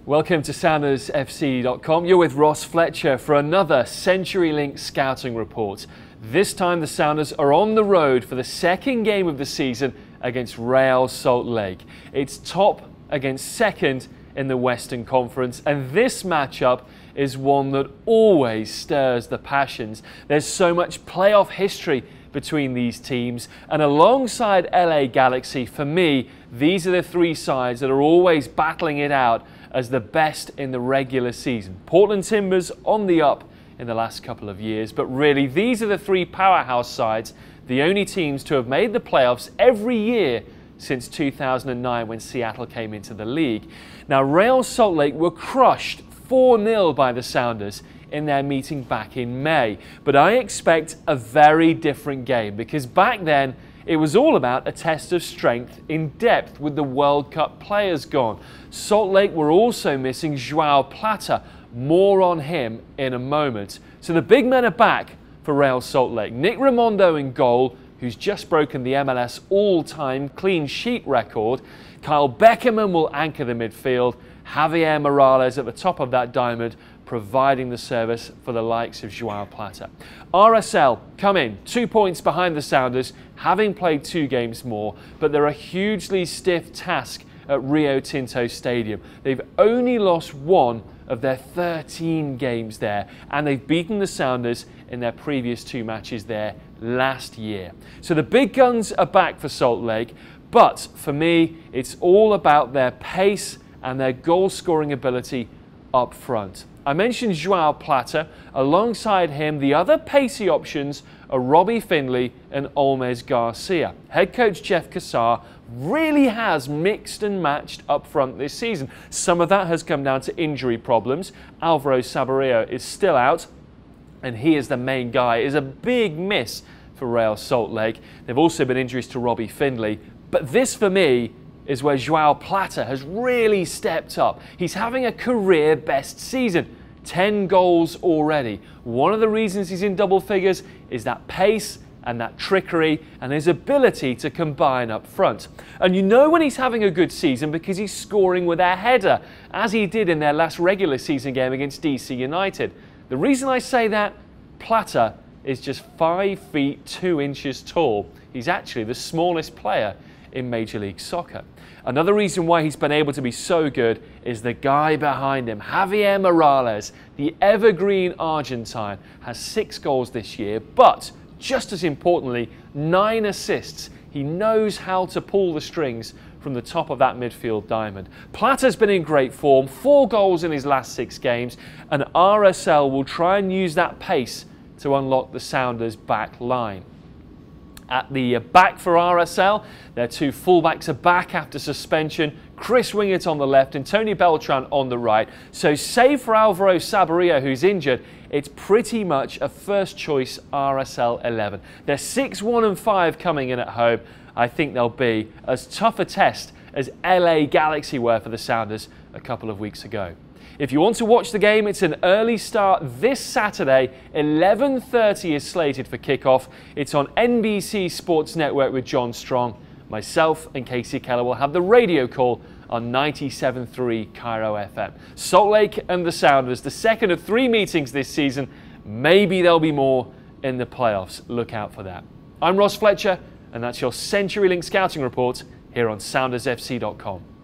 Welcome to SoundersFC.com. You're with Ross Fletcher for another CenturyLink Scouting Report. This time the Sounders are on the road for the second game of the season against Real Salt Lake. It's top against second in the Western Conference, and this matchup is one that always stirs the passions. There's so much playoff history between these teams, and alongside LA Galaxy, for me, these are the three sides that are always battling it out as the best in the regular season. Portland Timbers on the up in the last couple of years, but really these are the three powerhouse sides, the only teams to have made the playoffs every year since 2009 when Seattle came into the league. Now, Real Salt Lake were crushed 4-0 by the Sounders in their meeting back in May, but I expect a very different game because back then it was all about a test of strength in depth with the World Cup players gone. Salt Lake were also missing Joao Plata. More on him in a moment. So the big men are back for Real Salt Lake. Nick Raimondo in goal, who's just broken the MLS all-time clean sheet record. Kyle Beckerman will anchor the midfield. Javier Morales at the top of that diamond, providing the service for the likes of Joao Plata. RSL come in 2 points behind the Sounders, having played 2 games more, but they're a hugely stiff task at Rio Tinto Stadium. They've only lost 1 of their 13 games there, and they've beaten the Sounders in their previous 2 matches there last year. So the big guns are back for Salt Lake, but for me, it's all about their pace and their goal-scoring ability up front. I mentioned Joao Plata. Alongside him, the other pacey options are Robbie Findlay and Olmes Garcia. Head coach Jeff Cassar really has mixed and matched up front this season. Some of that has come down to injury problems. Alvaro Saborio is still out, and he is the main guy. It is a big miss for Real Salt Lake. There have also been injuries to Robbie Findlay, but this for me is where Joao Plata has really stepped up. He's having a career best season. 10 goals already. One of the reasons he's in double figures is that pace and that trickery and his ability to combine up front. And you know when he's having a good season because he's scoring with a header, as he did in their last regular season game against DC United. The reason I say that, Plata is just 5 feet 2 inches tall. He's actually the smallest player in Major League Soccer. Another reason why he's been able to be so good is the guy behind him, Javier Morales, the evergreen Argentine, has 6 goals this year, but just as importantly, 9 assists. He knows how to pull the strings from the top of that midfield diamond. Plata's been in great form, 4 goals in his last 6 games, and RSL will try and use that pace to unlock the Sounders' back line. At the back for RSL, their 2 fullbacks are back after suspension. Chris Wingert on the left and Tony Beltran on the right. So save for Alvaro Saborio, who's injured, it's pretty much a first choice RSL 11. They're 6-1-5 coming in at home. I think they'll be as tough a test as LA Galaxy were for the Sounders a couple of weeks ago. If you want to watch the game, it's an early start this Saturday. 11:30 is slated for kickoff. It's on NBC Sports Network with John Strong. Myself and Casey Keller will have the radio call on 97.3 Cairo FM. Salt Lake and the Sounders, the second of 3 meetings this season. Maybe there'll be more in the playoffs. Look out for that. I'm Ross Fletcher, and that's your CenturyLink Scouting Report here on SoundersFC.com.